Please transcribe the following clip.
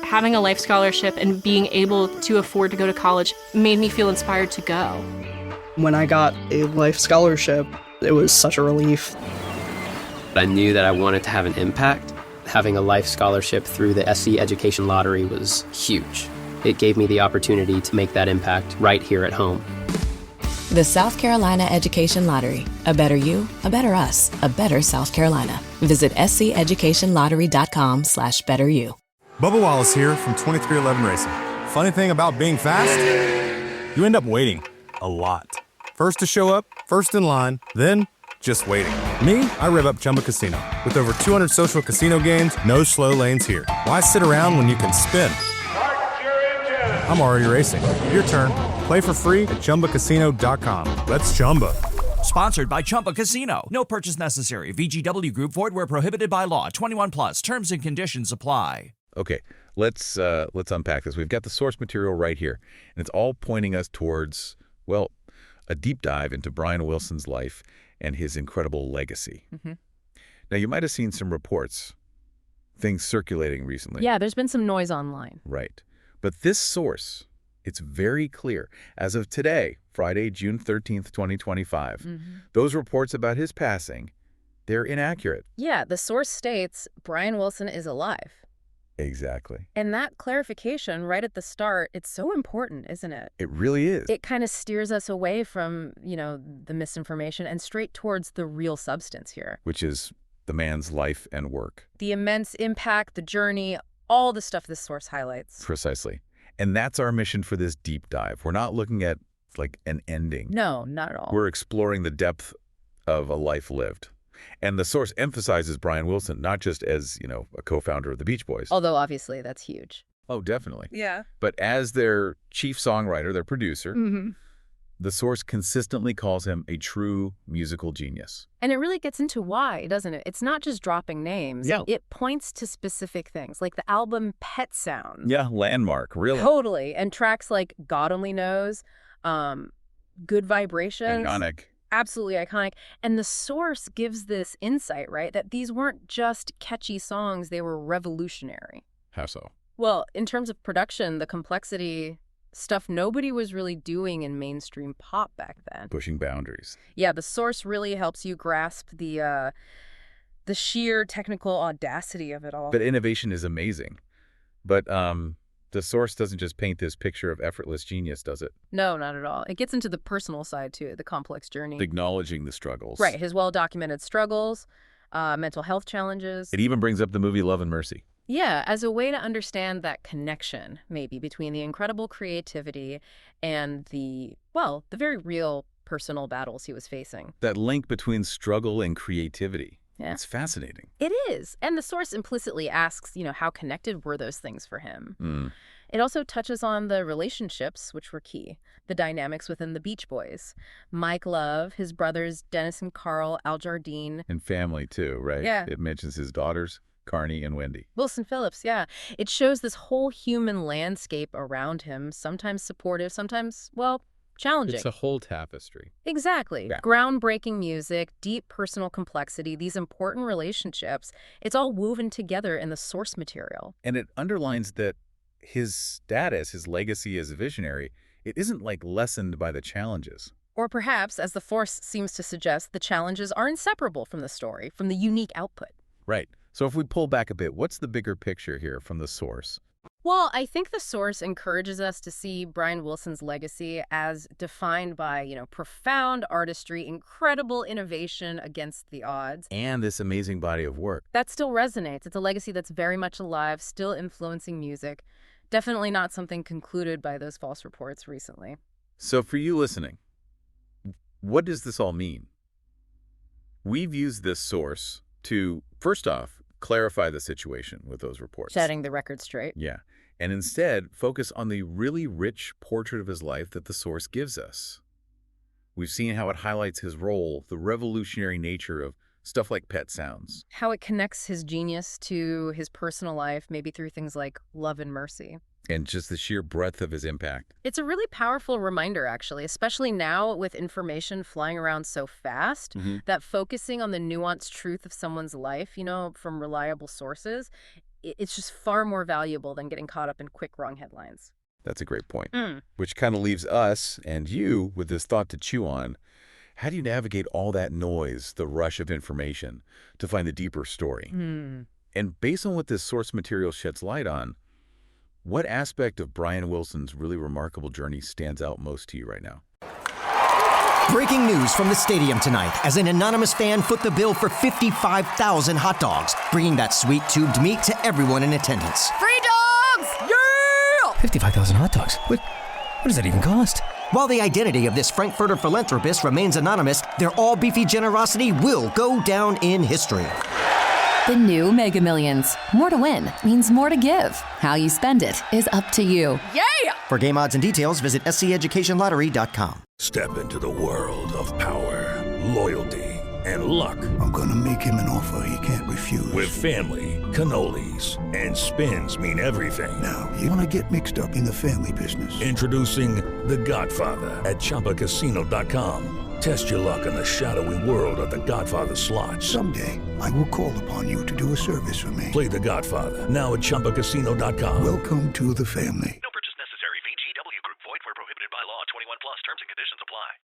having a life scholarship and being able to afford to go to college made me feel inspired to go. When I got a life scholarship, it was such a relief. I knew that I wanted to have an impact. Having a life scholarship through the SC Education Lottery was huge. It gave me the opportunity to make that impact right here at home. The South Carolina Education Lottery. A better you, a better us, a better South Carolina. Visit sceducationlottery.com/betteryou. Bubba Wallace here from 2311 Racing. Funny thing about being fast, you end up waiting a lot. First to show up, first in line, then just waiting. Me, I rev up Chumba Casino. With over 200 social casino games, no slow lanes here. Why sit around when you can spin? I'm already racing. Your turn. Play for free at ChumbaCasino.com. Let's Chumba. Sponsored by Chumba Casino. No purchase necessary. VGW Group. Void where prohibited by law. 21 plus. Terms and conditions apply. Okay, let's unpack this. We've got the source material right here, and it's all pointing us towards, well, a deep dive into Brian Wilson's life and his incredible legacy. Mm-hmm. Now, you might have seen some reports, things circulating recently. Yeah, there's been some noise online. Right. But this source, it's very clear. As of today, Friday, June 13th, 2025, those reports about his passing, they're inaccurate. Yeah, the source states Brian Wilson is alive. Exactly. And that clarification right at the start, it's so important, isn't it? It really is. It kind of steers us away from, the misinformation and straight towards the real substance here. Which is the man's life and work. The immense impact, the journey, all the stuff this source highlights. Precisely. And that's our mission for this deep dive. We're not looking at, like, an ending. No, not at all. We're exploring the depth of a life lived. And the source emphasizes Brian Wilson, not just as, a co-founder of the Beach Boys. Although, obviously, that's huge. Oh, definitely. Yeah. But as their chief songwriter, their producer, the source consistently calls him a true musical genius. And it really gets into why, doesn't it? It's not just dropping names. Yeah. It points to specific things, like the album Pet Sounds. Yeah, landmark, really. Totally. And tracks like God Only Knows, Good Vibrations. Iconic. Absolutely iconic. And the source gives this insight, right, that these weren't just catchy songs, they were revolutionary. How so? Well, in terms of production, the complexity, stuff nobody was really doing in mainstream pop back then. Pushing boundaries. Yeah, the source really helps you grasp the sheer technical audacity of it all. But innovation is amazing. But the source doesn't just paint this picture of effortless genius, does it? No, not at all. It gets into the personal side, too, the complex journey. Acknowledging the struggles. Right, his well-documented struggles, mental health challenges. It even brings up the movie Love and Mercy. Yeah, as a way to understand that connection, maybe, between the incredible creativity and the very real personal battles he was facing. That link between struggle and creativity. Yeah. It's fascinating. It is. And the source implicitly asks, how connected were those things for him? It also touches on the relationships, which were key, the dynamics within the Beach Boys. Mike Love, his brothers Dennis and Carl, Al Jardine. And family, too, right? Yeah. It mentions his daughters, Carney and Wendy. Wilson Phillips, yeah. It shows this whole human landscape around him, sometimes supportive, sometimes, challenging. It's a whole tapestry. Exactly. Yeah. Groundbreaking music, deep personal complexity, these important relationships, it's all woven together in the source material. And it underlines that his status, his legacy as a visionary, it isn't lessened by the challenges. Or perhaps, as the force seems to suggest, the challenges are inseparable from the story, from the unique output. Right. So if we pull back a bit, what's the bigger picture here from the source? Well, I think the source encourages us to see Brian Wilson's legacy as defined by, profound artistry, incredible innovation against the odds. And this amazing body of work. That still resonates. It's a legacy that's very much alive, still influencing music. Definitely not something concluded by those false reports recently. So for you listening, what does this all mean? We've used this source to, first off, clarify the situation with those reports. Setting the record straight. Yeah. And instead, focus on the really rich portrait of his life that the source gives us. We've seen how it highlights his role, the revolutionary nature of stuff like Pet Sounds. How it connects his genius to his personal life, maybe through things like Love and Mercy. And just the sheer breadth of his impact. It's a really powerful reminder, actually, especially now with information flying around so fast, that focusing on the nuanced truth of someone's life, from reliable sources, it's just far more valuable than getting caught up in quick, wrong headlines. That's a great point. Which kind of leaves us and you with this thought to chew on. How do you navigate all that noise, the rush of information, to find the deeper story? And based on what this source material sheds light on, what aspect of Brian Wilson's really remarkable journey stands out most to you right now? Breaking news from the stadium tonight as an anonymous fan foot the bill for 55,000 hot dogs, bringing that sweet tubed meat to everyone in attendance. Free dogs! Yeah! 55,000 hot dogs? What does that even cost? While the identity of this Frankfurter philanthropist remains anonymous, their all-beefy generosity will go down in history. The new Mega Millions. More to win means more to give. How you spend it is up to you. Yeah! For game odds and details, visit SCEducationLottery.com. Step into the world of power, loyalty, and luck. I'm gonna make him an offer he can't refuse. With family, cannolis, and spins mean everything. Now, you wanna get mixed up in the family business. Introducing The Godfather at ChumbaCasino.com. Test your luck in the shadowy world of The Godfather slot. Someday, I will call upon you to do a service for me. Play The Godfather, now at ChumbaCasino.com. Welcome to the family.